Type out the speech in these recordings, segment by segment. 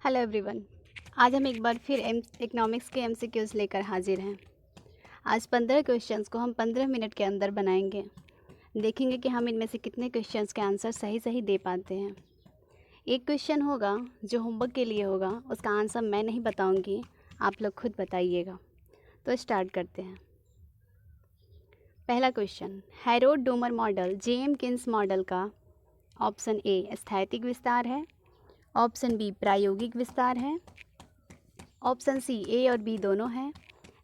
Hello everyone. आज हम एक बार फिर इकोनॉमिक्स के एमसीक्यूज़ लेकर हाजिर हैं। आज 15 क्वेश्चंस को हम 15 मिनट के अंदर बनाएंगे। देखेंगे कि हम इनमें से कितने क्वेश्चंस के आंसर सही सही दे पाते हैं। एक क्वेश्चन होगा जो होमवर्क के लिए होगा, उसका आंसर मैं नहीं बताऊंगी, आप लोग खुद बताइएगा। तो स्टार्ट करते हैं। पहला question, Harrod Domar model J M Keynes model का ऑप्शन ए स्थैतिक विस्तार है, ऑप्शन बी प्रायोगिक विस्तार है, ऑप्शन सी ए और बी दोनों हैं,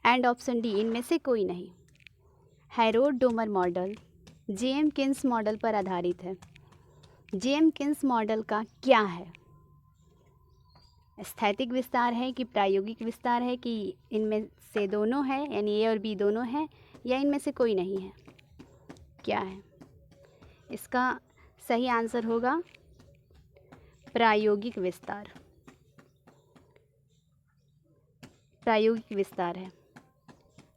एंड ऑप्शन डी इनमें से कोई नहीं। Harrod Domar model J M Keynes model पर आधारित है। जेम किन्स मॉडल का क्या है? स्थैतिक विस्तार है कि प्रायोगिक विस्तार है कि इनमें से दोनों है, यानी ए और बी दोनों हैं, या इनमें से कोई नहीं है? क्या है इसका सही आंसर? होगा प्रायोगिक विस्तार। प्रायोगिक विस्तार है।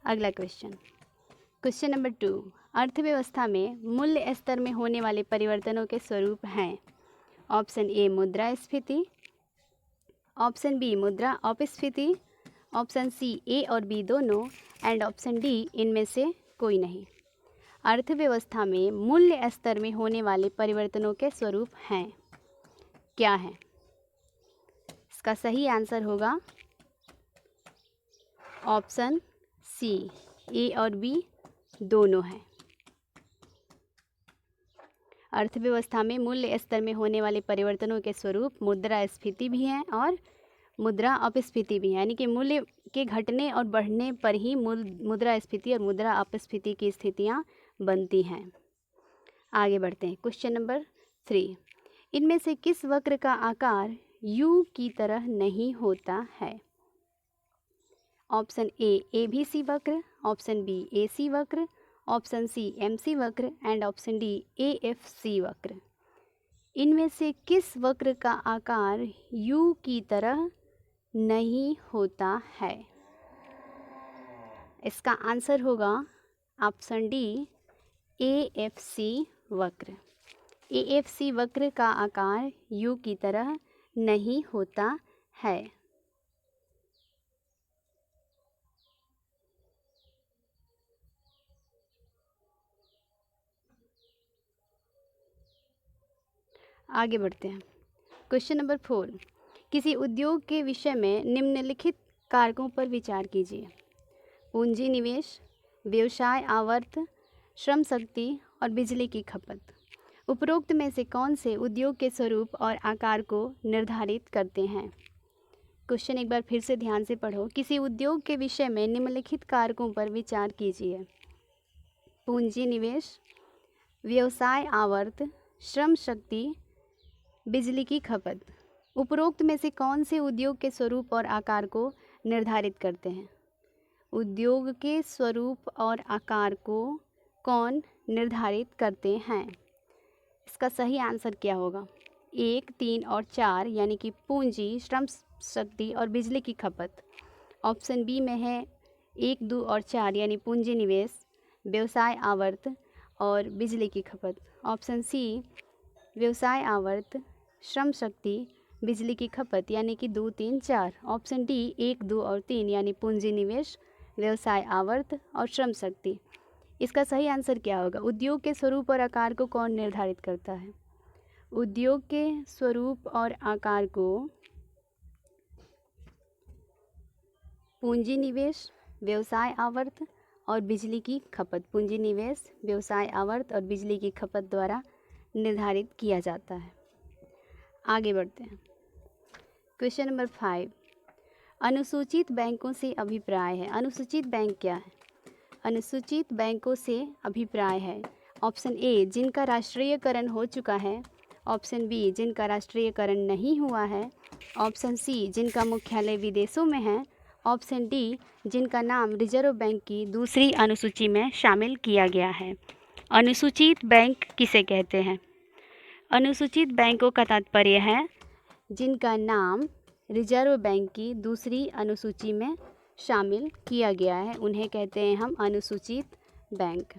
अगला क्वेश्चन, क्वेश्चन नंबर 2, अर्थव्यवस्था में मूल्य स्तर में होने वाले परिवर्तनों के स्वरूप हैं। ऑप्शन ए मुद्रा स्फीति, ऑप्शन बी मुद्रा अपस्फीति, ऑप्शन सी ए और बी दोनों, एंड ऑप्शन डी इनमें से कोई नहीं। अर्थव्यवस्था में मूल्य स्तर में होने वाले परिवर्तनों के स्वरूप हैं। क्या है इसका सही आंसर? होगा ऑप्शन सी ए और बी दोनों हैं। अर्थव्यवस्था में मूल्य स्तर में होने वाले परिवर्तनों के स्वरूप मुद्रास्फीति भी हैं और मुद्रा अपस्फीति भी है, यानी कि मूल्य के घटने और बढ़ने पर ही मुद्रास्फीति और मुद्रा अपस्फीति की स्थितियां बनती हैं। आगे बढ़ते हैं। क्वेश्चन नंबर 3, इनमें से किस वक्र का आकार यू की तरह नहीं होता है? ऑप्शन ए एबीसी वक्र, ऑप्शन बी एसी वक्र, ऑप्शन सी एमसी वक्र, एंड ऑप्शन डी एएफसी वक्र। इनमें से किस वक्र का आकार यू की तरह नहीं होता है? इसका आंसर होगा ऑप्शन डी एएफसी वक्र। एएफसी वक्र का आकार यू की तरह नहीं होता है। आगे बढ़ते हैं। क्वेश्चन नंबर 4, किसी उद्योग के विषय में निम्नलिखित कारकों पर विचार कीजिए। पूंजी निवेश, व्यवसाय आवर्त, श्रम शक्ति और बिजली की खपत। उपरोक्त में से कौन से उद्योग के स्वरूप और आकार को निर्धारित करते हैं? क्वेश्चन एक बार फिर से ध्यान से पढ़ो। किसी उद्योग के विषय में निम्नलिखित कारकों पर विचार कीजिए। पूंजी निवेश, व्यवसाय आवर्त, श्रम शक्ति, बिजली की खपत। उपरोक्त में से कौन से उद्योग के स्वरूप और आकार को निर्धारित करते हैं? उद्योग के स्वरूप और आकार को कौन निर्धारित करते हैं? इसका सही आंसर क्या होगा? 1, 3 और 4, यानी कि पूंजी, श्रम शक्ति और बिजली की खपत। ऑप्शन बी में है 1, 2 और 4, यानी पूंजी निवेश, व्यवसाय आवर्त और बिजली की खपत। ऑप्शन सी व्यवसाय आवर्त, श्रम शक्ति, बिजली की खपत, यानी कि 2, 3, 4। ऑप्शन डी 1, 2 और 3, यानी पूंजी निवेश, व्यवसाय आवर्त और श्रम शक्ति। इसका सही आंसर क्या होगा? उद्योग के स्वरूप और आकार को कौन निर्धारित करता है? उद्योग के स्वरूप और आकार को पूंजी निवेश, व्यवसाय आवर्त और बिजली की खपत, पूंजी निवेश, व्यवसाय आवर्त और बिजली की खपत द्वारा निर्धारित किया जाता है। आगे बढ़ते हैं। क्वेश्चन नंबर 5, अनुसूचित बैंकों से अभिप्राय है। अनुसूचित बैंक क्या है? अनुसूचित बैंकों से अभिप्राय है। ऑप्शन ए जिनका राष्ट्रीयकरण हो चुका है, ऑप्शन बी जिनका राष्ट्रीयकरण नहीं हुआ है, ऑप्शन सी जिनका मुख्यालय विदेशों में है, ऑप्शन डी जिनका नाम रिजर्व बैंक की दूसरी अनुसूची में शामिल किया गया है। अनुसूचित बैंक किसे कहते हैं? अनुसूचित बैंकों का तात्पर्य है जिनका नाम रिजर्व बैंक की दूसरी अनुसूची में शामिल किया गया है, उन्हें कहते हैं हम अनुसूचित बैंक।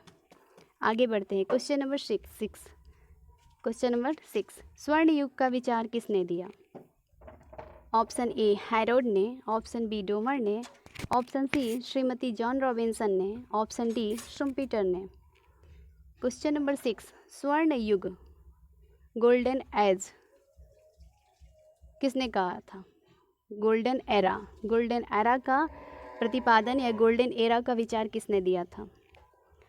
आगे बढ़ते हैं। क्वेश्चन नंबर 6, स्वर्ण युग का विचार किसने दिया? ऑप्शन ए हैरोड ने, ऑप्शन बी डोमर ने, option C Shrimati Joan Robinson ने, ऑप्शन डी शुम्पीटर ने। क्वेश्चन नंबर 6, स्वर्ण युग गोल्डन एज किसने कहा था? गोल्डन एरा का प्रतिपादन या गोल्डन एरा का विचार किसने दिया था?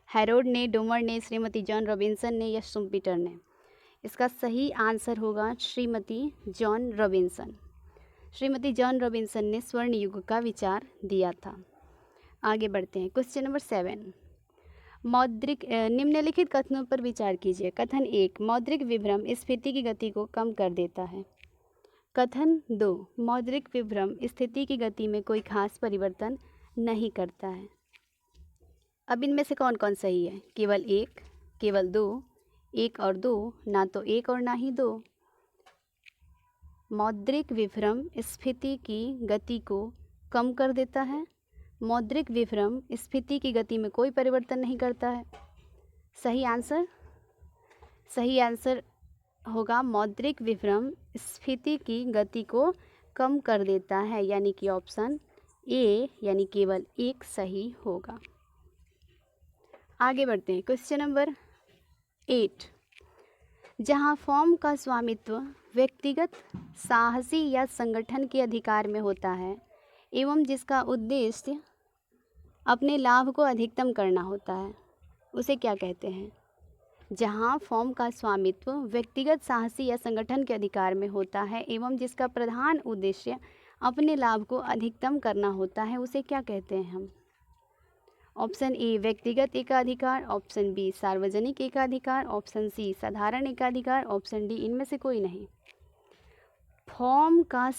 हैरोड ने, डोमर ने, श्रीमती जॉन रॉबिन्सन ने या शुम्पीटर ने? इसका सही आंसर होगा Shrimati Joan Robinson. Shrimati Joan Robinson ने स्वर्ण युग का विचार दिया था। आगे बढ़ते हैं। क्वेश्चन नंबर 7, मौद्रिक निम्नलिखित कथनों पर विचार कीजिए। कथन 1, मौद्रिक विभ्रम स्फीति की गति को कम कर देता है। कथन 2, मौद्रिक विभ्रम स्थिति की गति में कोई खास परिवर्तन नहीं करता है। अब इनमें से कौन कौन सही है? केवल एक, केवल दो, एक और दो, ना तो एक और ना ही दो। मौद्रिक विभ्रम स्फीति की गति को कम कर देता है। मौद्रिक विभ्रम स्फीति की गति में कोई परिवर्तन नहीं करता है। सही आंसर होगा मौद्रिक विभ्रम स्फीति की गति को कम कर देता है, यानी कि ऑप्शन ए यानी केवल एक सही होगा। आगे बढ़ते हैं। क्वेश्चन नंबर 8, जहां फॉर्म का स्वामित्व व्यक्तिगत, साहसी या संगठन के अधिकार में होता है एवं जिसका उद्देश्य अपने लाभ को अधिकतम करना होता है, उसे क्या कहते हैं? जहां फॉर्म का स्वामित्व व्यक्तिगत, साहसी या संगठन के अधिकार में होता है एवं जिसका प्रधान उद्देश्य अपने लाभ को अधिकतम करना होता है, उसे क्या कहते हैं हम? ऑप्शन ए व्यक्तिगत एकाधिकार, ऑप्शन बी सार्वजनिक एकाधिकार, ऑप्शन सी साधारण एकाधिकार, ऑप्शन डी इनमें से कोई नहीं। फॉर्म का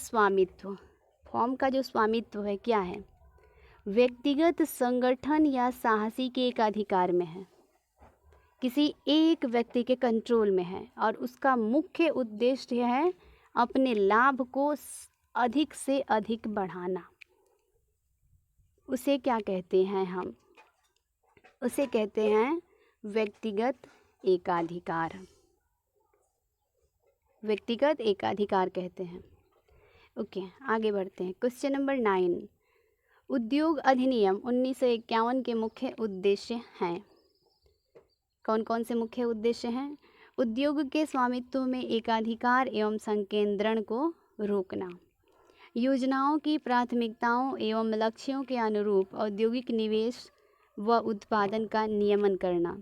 जो स्वामित्व है क्या है? व्यक्तिगत, संगठन या साहसी के एकाधिकार में है, किसी एक व्यक्ति के कंट्रोल में है और उसका मुख्य उद्देश्य है अपने लाभ को अधिक से अधिक बढ़ाना। उसे क्या कहते हैं हम? उसे कहते हैं व्यक्तिगत एकाधिकार। व्यक्तिगत एकाधिकार कहते हैं। ओके, आगे बढ़ते हैं। क्वेश्चन नंबर 9, उद्योग अधिनियम 1951 के मुख्य उद्देश्य हैं। कौन कौन से मुख्य उद्देश्य हैं? उद्योग के स्वामित्व में एकाधिकार एवं संकेंद्रण को रोकना, योजनाओं की प्राथमिकताओं एवं लक्ष्यों के अनुरूप औद्योगिक निवेश व उत्पादन का नियमन करना,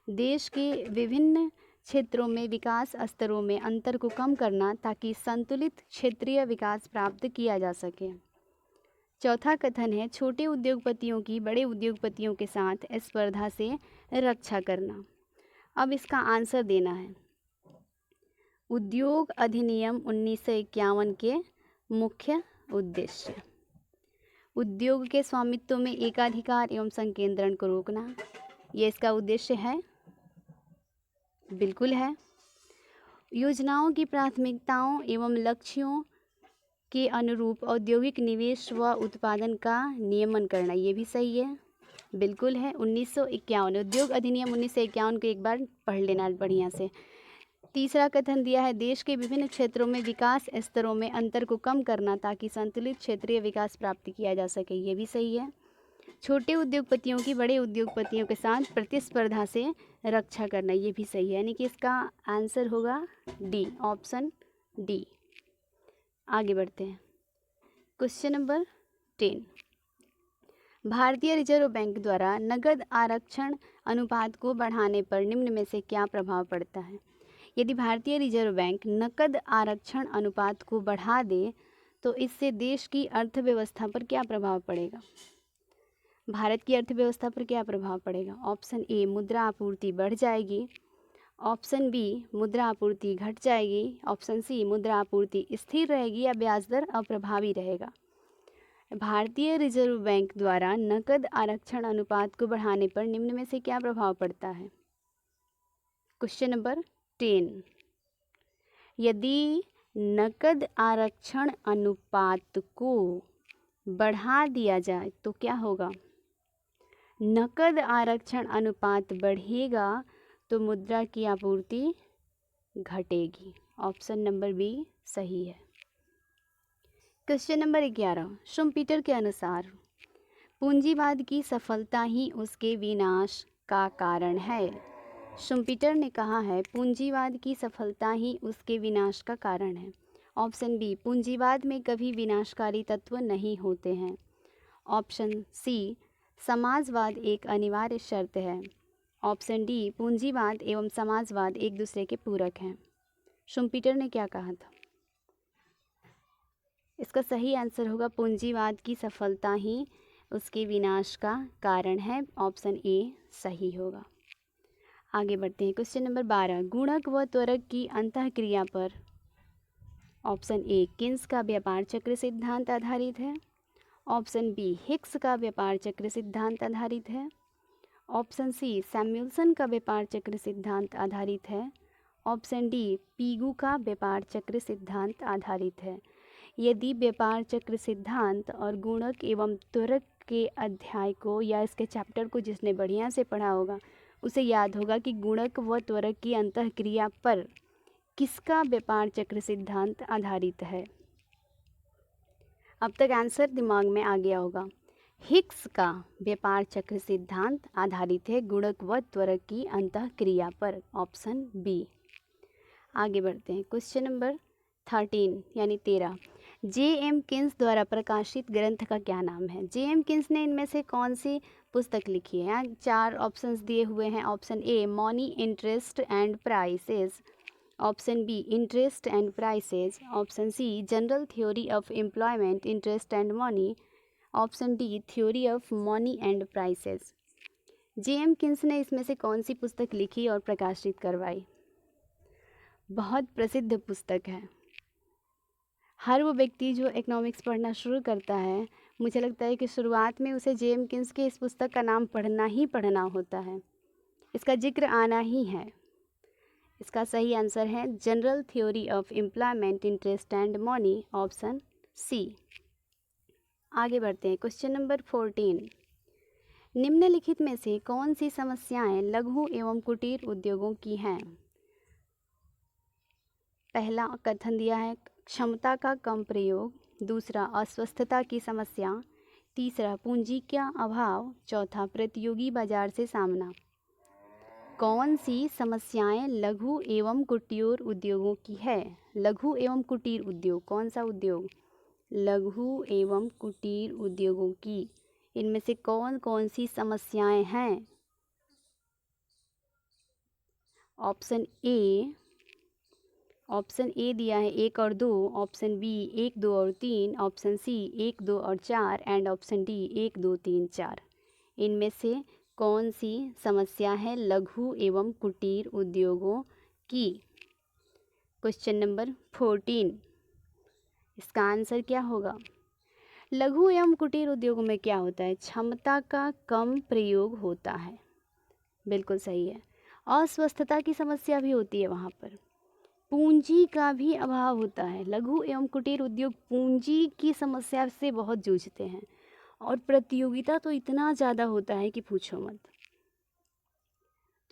देश के विभिन्न क्षेत्रों में विकास स्तरों में अंतर को कम करना ताकि संतुलित क्षेत्रीय विकास प्राप्त किया जा सके। चौथा कथन है छोटे उद्योगपतियों की बड़े उद्योगपतियों के साथ स्पर्धा से रक्षा करना। अब इसका आंसर देना है। उद्योग अधिनियम 1951 के मुख्य उद्देश्य, उद्योग के स्वामित्व में एकाधिकार एवं संकेंद्रण को रोकना, ये इसका उद्देश्य है, बिल्कुल है। योजनाओं की प्राथमिकताओं एवं लक्ष्यों के अनुरूप औद्योगिक निवेश व उत्पादन का नियमन करना, ये भी सही है, बिल्कुल है। 1951 उद्योग अधिनियम 1951 को एक बार पढ़ लेना बढ़िया से। तीसरा कथन दिया है देश के विभिन्न क्षेत्रों में विकास स्तरों में अंतर को कम करना ताकि संतुलित क्षेत्रीय विकास प्राप्त किया जा सके, ये भी सही है। छोटे उद्योगपतियों की बड़े उद्योगपतियों के साथ प्रतिस्पर्धा से रक्षा करना, ये भी सही है, यानी कि इसका आंसर होगा डी, ऑप्शन डी। आगे बढ़ते हैं। क्वेश्चन नंबर 10, भारतीय रिजर्व बैंक द्वारा नकद आरक्षण अनुपात को बढ़ाने पर निम्न में से क्या प्रभाव पड़ता है? यदि भारतीय रिजर्व बैंक नकद आरक्षण अनुपात को बढ़ा दे तो इससे देश की अर्थव्यवस्था पर क्या प्रभाव पड़ेगा? भारत की अर्थव्यवस्था पर क्या प्रभाव पड़ेगा? ऑप्शन ए मुद्रा आपूर्ति बढ़ जाएगी, ऑप्शन बी मुद्रा आपूर्ति घट जाएगी, ऑप्शन सी मुद्रा आपूर्ति स्थिर रहेगी या ब्याज दर अप्रभावी रहेगा। भारतीय रिजर्व बैंक द्वारा नकद आरक्षण अनुपात को बढ़ाने पर निम्न में से क्या प्रभाव पड़ता है? क्वेश्चन नंबर 10, यदि नकद आरक्षण अनुपात को बढ़ा दिया जाए तो क्या होगा? नकद आरक्षण अनुपात बढ़ेगा तो मुद्रा की आपूर्ति घटेगी। ऑप्शन नंबर बी सही है। क्वेश्चन नंबर 11, शुम्पीटर के अनुसार पूंजीवाद की सफलता ही उसके विनाश का कारण है। शुम्पीटर ने कहा है पूंजीवाद की सफलता ही उसके विनाश का कारण है। ऑप्शन बी, पूंजीवाद में कभी विनाशकारी तत्व नहीं होते हैं। ऑप्शन सी, समाजवाद एक अनिवार्य शर्त है। ऑप्शन डी, पूंजीवाद एवं समाजवाद एक दूसरे के पूरक हैं। शुम्पीटर ने क्या कहा था? इसका सही आंसर होगा पूंजीवाद की सफलता ही उसके विनाश का कारण है। ऑप्शन ए सही होगा। आगे बढ़ते हैं। क्वेश्चन नंबर 12, गुणक व त्वरक की अंतःक्रिया पर ऑप्शन ए किन्स का व्यापार चक्र सिद्धांत आधारित है। ऑप्शन बी, हिक्स का व्यापार चक्र सिद्धांत आधारित है। ऑप्शन सी, सैमुअल्सन का व्यापार चक्र सिद्धांत आधारित है। ऑप्शन डी, पीगू का व्यापार चक्र सिद्धांत आधारित है। यदि व्यापार चक्र सिद्धांत और गुणक एवं त्वरक के अध्याय को या इसके चैप्टर को जिसने बढ़िया से पढ़ा होगा उसे याद होगा कि गुणक व त्वरक की अंतःक्रिया पर किसका व्यापार चक्र सिद्धांत आधारित है। अब तक आंसर दिमाग में आ गया होगा। हिक्स का व्यापार चक्र सिद्धांत आधारित है गुणक व त्वरक की अंतःक्रिया पर। Option B. आगे बढ़ते हैं। क्वेश्चन नंबर 13 यानी 13, जे.एम. किन्स द्वारा प्रकाशित ग्रंथ का क्या नाम है। जे.एम. किन्स ने इनमें से कौन सी पुस्तक लिखी है। यहाँ 4 ऑप्शंस दिए हुए हैं। Option A, money, interest and prices. Option B, interest and prices. Option C, general theory of employment, interest and money. Option D, theory of money and prices. J M. Keynes ने इसमें से कौन सी पुस्तक लिखी और प्रकाशित करवाई। बहुत प्रसिद्ध पुस्तक है। हर वो व्यक्ति जो इकोनॉमिक्स पढ़ना शुरू करता है, मुझे लगता है कि शुरुआत में उसे जे.एम. किन्स के इस पुस्तक का नाम पढ़ना ही पढ़ना होता है, इसका जिक्र आना ही है। इसका सही आंसर है general theory of employment, interest and money. Option C. आगे बढ़ते हैं। क्वेश्चन नंबर 14, निम्नलिखित में से कौन सी समस्याएं लघु एवं कुटीर उद्योगों की हैं। पहला कथन दिया है क्षमता का कम प्रयोग, दूसरा अस्वस्थता की समस्या, तीसरा पूंजी का अभाव, चौथा प्रतियोगी बाजार से सामना। कौन सी समस्याएं लघु एवं कुटीर उद्योगों की है। लघु एवं कुटीर उद्योग, कौन सा उद्योग। लघु एवं कुटीर उद्योगों की इनमें से कौन कौन सी समस्याएं हैं। ऑप्शन ए दिया है 1 और 2, ऑप्शन बी 1, 2 और 3, ऑप्शन सी 1, 2 और 4 एंड ऑप्शन डी 1, 2, 3, 4। इनमें से कौन सी समस्या है लघु एवं कुटीर उद्योगों की। क्वेश्चन नंबर 14, इसका आंसर क्या होगा। लघु एवं कुटीर उद्योगों में क्या होता है, क्षमता का कम प्रयोग होता है। बिल्कुल सही है। अस्वस्थता की समस्या भी होती है वहाँ पर। पूंजी का भी अभाव होता है। लघु एवं कुटीर उद्योग पूंजी की समस्या से बहुत जूझते हैं और प्रतियोगिता तो इतना ज़्यादा होता है कि पूछो मत।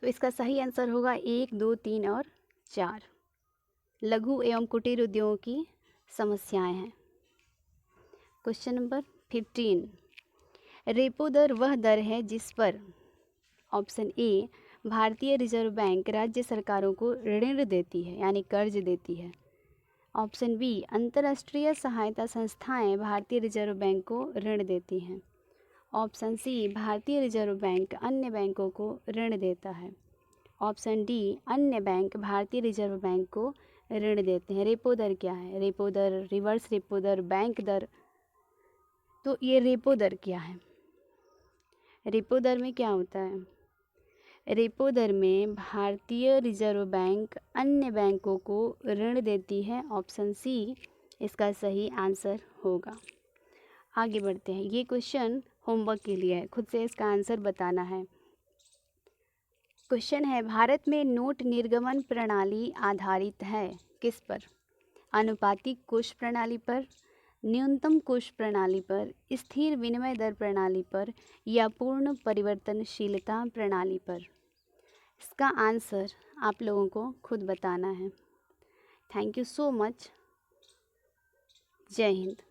तो इसका सही आंसर होगा 1, 2, 3 और 4। लघु एवं कुटीर उद्योगों की समस्याएं हैं। क्वेश्चन नंबर 15, रेपो दर वह दर है जिस पर ऑप्शन ए भारतीय रिजर्व बैंक राज्य सरकारों को ऋण देती है यानी कर्ज देती है। ऑप्शन बी अंतर्राष्ट्रीय सहायता संस्थाएं भारतीय रिजर्व बैंक को ऋण देती हैं। ऑप्शन सी भारतीय रिजर्व बैंक अन्य बैंकों को ऋण देता है। ऑप्शन डी अन्य बैंक भारतीय रिजर्व बैंक को ऋण देते हैं। रेपो दर क्या है। रेपो दर, रिवर्स रेपो दर, बैंक दर। तो ये रेपो दर क्या है। रेपो दर में क्या होता है। रेपो दर में भारतीय रिजर्व बैंक अन्य बैंकों को ऋण देती है। ऑप्शन सी इसका सही आंसर होगा। आगे बढ़ते हैं। ये क्वेश्चन होमवर्क के लिए है, खुद से इसका आंसर बताना है। क्वेश्चन है भारत में नोट निर्गमन प्रणाली आधारित है किस पर। अनुपातिक कोष प्रणाली पर, न्यूनतम कोष प्रणाली पर, स्थिर विनिमय दर प्रणाली पर या पूर्ण परिवर्तनशीलता प्रणाली पर। इसका आंसर आप लोगों को खुद बताना है। Thank you so much. जय हिंद।